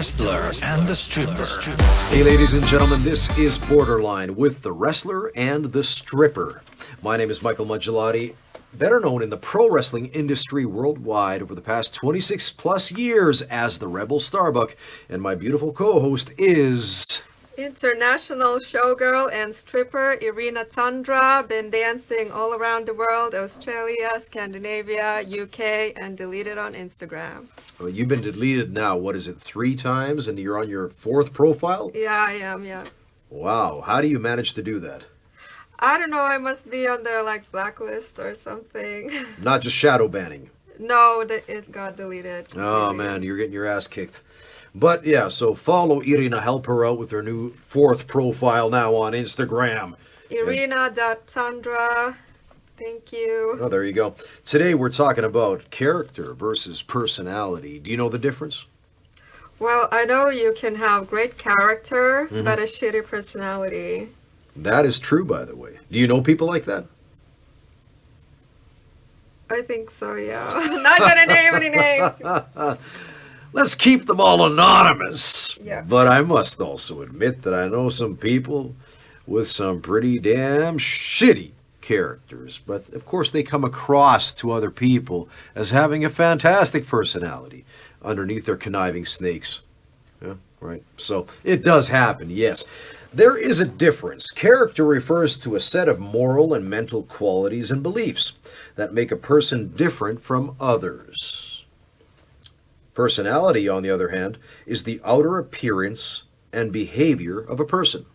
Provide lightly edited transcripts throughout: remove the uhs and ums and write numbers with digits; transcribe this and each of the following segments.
wrestler and the stripper. Hey ladies and gentlemen, this is Borderline with the wrestler and the stripper. My name is Michael Maggiolotti, better known in the pro wrestling industry worldwide over the past 26 plus years as the Rebel StarBuck, and my beautiful co-host is... International showgirl and stripper Irina Tundra. Been dancing all around the world, Australia, Scandinavia, UK, and deleted on Instagram. Well, you've been deleted now, what is it, 3 times, and you're on your 4th profile? Yeah, I am, yeah. Wow, how do you manage to do that? I don't know, I must be on their blacklist or something. Not just shadow banning. No, it got deleted. Oh man, you're getting your ass kicked. But yeah, so follow Irina, help her out with her new 4th profile now on Instagram. Irina.Tundra. Thank you. Oh, there you go. Today we're talking about character versus personality. Do you know the difference? Well, I know you can have great character, but a shitty personality. That is true, by the way. Do you know people like that? I think so, yeah. Not gonna name any names. Let's keep them all anonymous. Yeah. But I must also admit that I know some people with some pretty damn shitty characters. But of course they come across to other people as having a fantastic personality underneath their conniving snakes. Yeah, right. So it does happen, yes. There is a difference. Character refers to a set of moral and mental qualities and beliefs that make a person different from others. Personality, on the other hand, is the outer appearance and behavior of a person.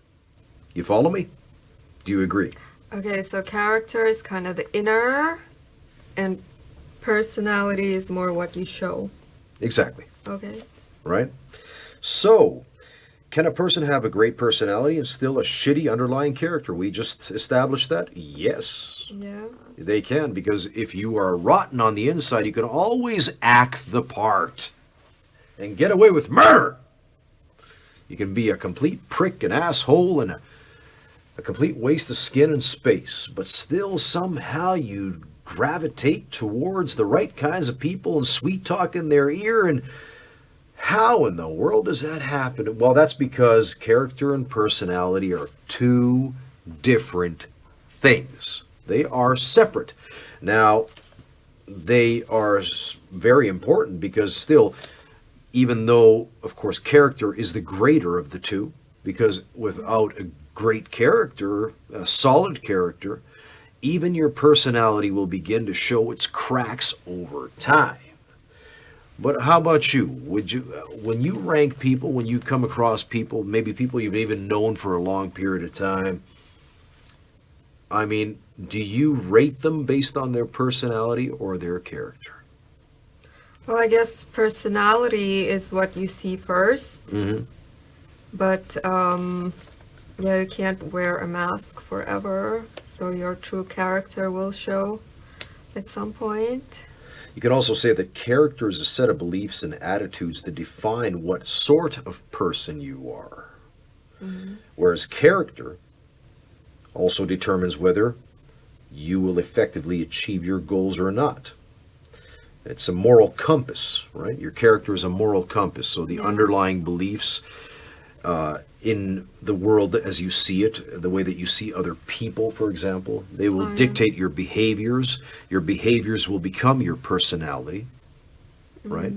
You follow me? Do you agree? Okay, so character is kind of the inner, and personality is more what you show. Exactly. Okay. Right? So, can a person have a great personality and still a shitty underlying character? We just established that? Yes. Yeah. They can, because if you are rotten on the inside, you can always act the part and get away with murder. You can be a complete prick, an asshole, and a complete waste of skin and space, but still somehow you gravitate towards the right kinds of people and sweet talk in their ear. And how in the world does that happen? Well, that's because character and personality are 2 different things. They are separate. Now, they are very important because still, even though, of course, character is the greater of the 2, because without a great character, a solid character, even your personality will begin to show its cracks over time. But how about you? Would you, when you rank people, when you come across people, maybe people you've even known for a long period of time, I mean, do you rate them based on their personality or their character? Well, I guess personality is what you see first. Mm-hmm. But, yeah, you can't wear a mask forever. So your true character will show at some point. You can also say that character is a set of beliefs and attitudes that define what sort of person you are. Mm-hmm. Whereas character also determines whether you will effectively achieve your goals or not. It's a moral compass, right? Your character is a moral compass. So the underlying beliefs in the world as you see it, the way that you see other people, for example, they will dictate your behaviors. Your behaviors will become your personality, right?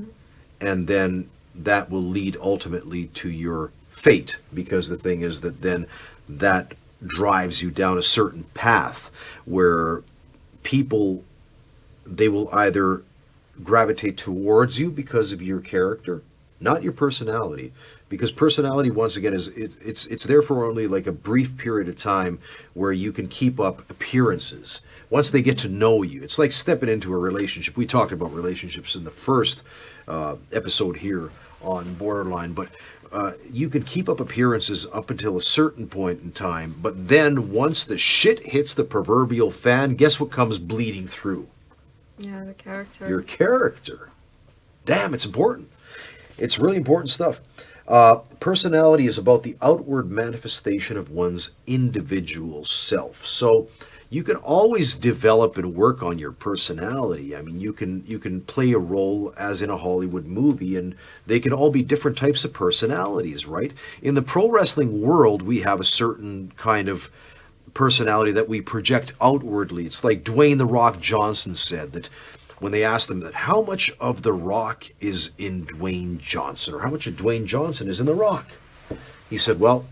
And then that will lead ultimately to your fate, because the thing is that then that drives you down a certain path where people, they will either gravitate towards you because of your character, not your personality, because personality, once again, is it's there for only like a brief period of time where you can keep up appearances. Once they get to know you, it's like stepping into a relationship. We talked about relationships in the first episode here on Borderline, but you can keep up appearances up until a certain point in time, but then once the shit hits the proverbial fan, guess what comes bleeding through? Yeah, the character. Your character. Damn, it's important. It's really important stuff. Personality is about the outward manifestation of one's individual self. So you can always develop and work on your personality. I mean, you can play a role as in a Hollywood movie, and they can all be different types of personalities, right? In the pro wrestling world, we have a certain kind of personality that we project outwardly. It's like Dwayne "The Rock" Johnson said that when they asked him that how much of The Rock is in Dwayne Johnson, or how much of Dwayne Johnson is in The Rock, he said, well,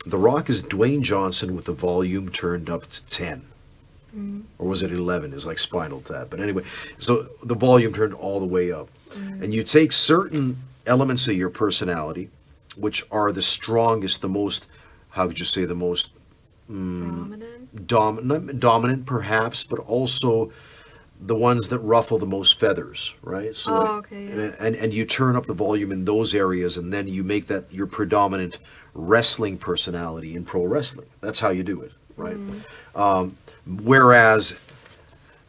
The Rock is Dwayne Johnson with the volume turned up to 10. Or was it 11? It was like Spinal Tap. But anyway, so the volume turned all the way up. And you take certain elements of your personality, which are the strongest, the most, how could you say, the most dominant perhaps, but also the ones that ruffle the most feathers, right? So okay. Yeah. and you turn up the volume in those areas, and then you make that your predominant wrestling personality in pro wrestling. That's how you do it, right? Whereas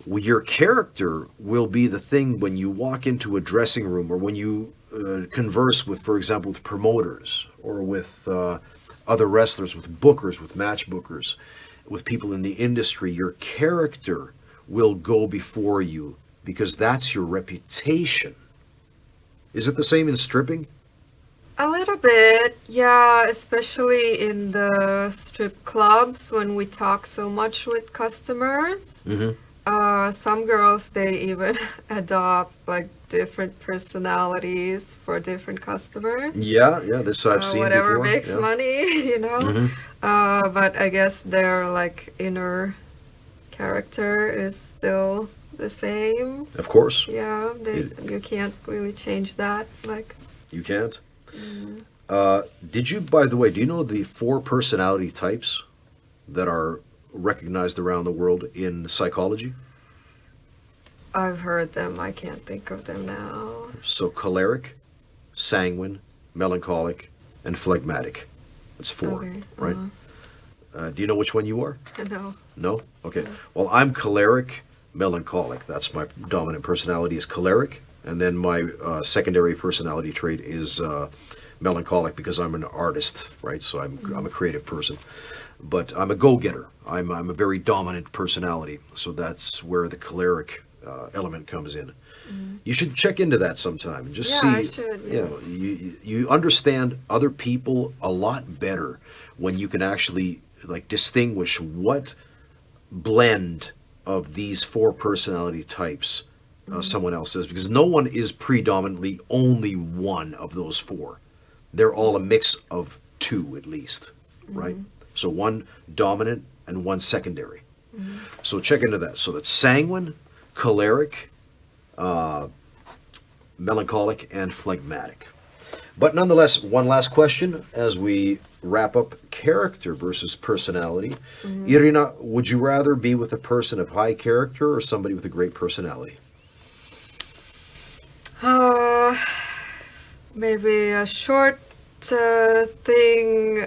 your character will be the thing when you walk into a dressing room, or when you converse with, for example, with promoters, or with other wrestlers, with bookers, with match bookers, with people in the industry. Your character will go before you, because that's your reputation. Is it the same in stripping? A little bit, yeah, especially in the strip clubs when we talk so much with customers. Some girls, they even adopt like different personalities for different customers. Yeah, this I've seen whatever before. makes money, you know. But I guess their like inner character is still the same. Of course. Yeah, you can't really change that. Like, you can't. Did you, by the way, do you know the 4 personality types that are recognized around the world in psychology? I've heard them. I can't think of them now. So choleric, sanguine, melancholic, and phlegmatic. That's 4, Okay, right? Do you know which one you are? No. No? Okay. Well, I'm choleric, melancholic. That's my dominant personality, is choleric. And then my secondary personality trait is melancholic, because I'm an artist, right? So I'm a creative person. But I'm a go-getter. I'm a very dominant personality. So that's where the choleric element comes in. You should check into that sometime and just see. I should. Yeah. You know, you understand other people a lot better when you can actually like distinguish what blend of these 4 personality types someone else is, because no one is predominantly only one of those 4. They're all a mix of 2 at least, right? So 1 dominant and 1 secondary. So check into that. So that's sanguine, choleric, melancholic, and phlegmatic. But nonetheless, one last question as we wrap up character versus personality. Irina, would you rather be with a person of high character or somebody with a great personality? Maybe a short thing.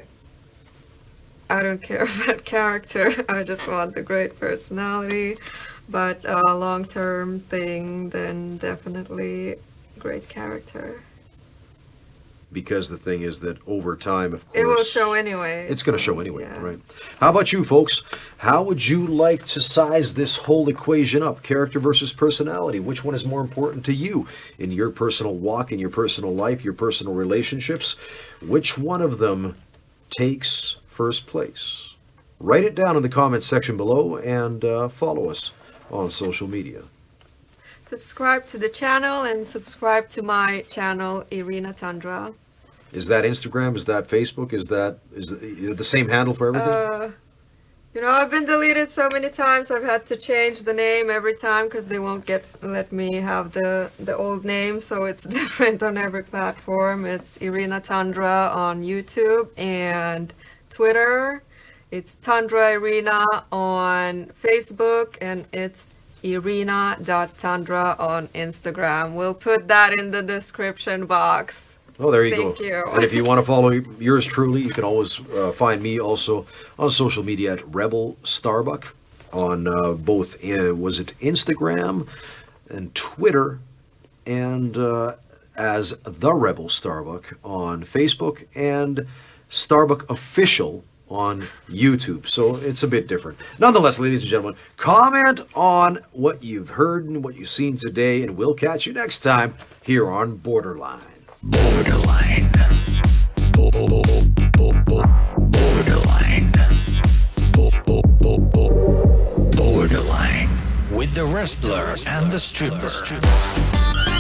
I don't care about character. I just want the great personality. But a long-term thing, then definitely great character. Because the thing is that over time, of course, It will show anyway. It's going to show anyway, Yeah. right? How about you, folks? How would you like to size this whole equation up? Character versus personality. Which one is more important to you in your personal walk, in your personal life, your personal relationships? Which one of them takes first place? Write it down in the comments section below, and follow us on social media. Subscribe to the channel and subscribe to my channel, Irina Tundra. Is that Instagram? Is that Facebook? Is it the same handle for everything? You know, I've been deleted so many times. I've had to change the name every time because they won't let me have the old name. So it's different on every platform. It's Irina Tundra on YouTube and Twitter. It's Tundra Irina on Facebook, and it's Irina.Tundra on Instagram. We'll put that in the description box. Oh, there you go. Thank you. And if you want to follow yours truly, you can always find me also on social media at Rebel StarBuck on both, was it Instagram and Twitter, and as The Rebel StarBuck on Facebook and StarBuck Official on YouTube. So it's a bit different. Nonetheless, ladies and gentlemen, comment on what you've heard and what you've seen today, and we'll catch you next time here on Borderline. Borderline. Borderline. Borderline. With the wrestler and the stripper.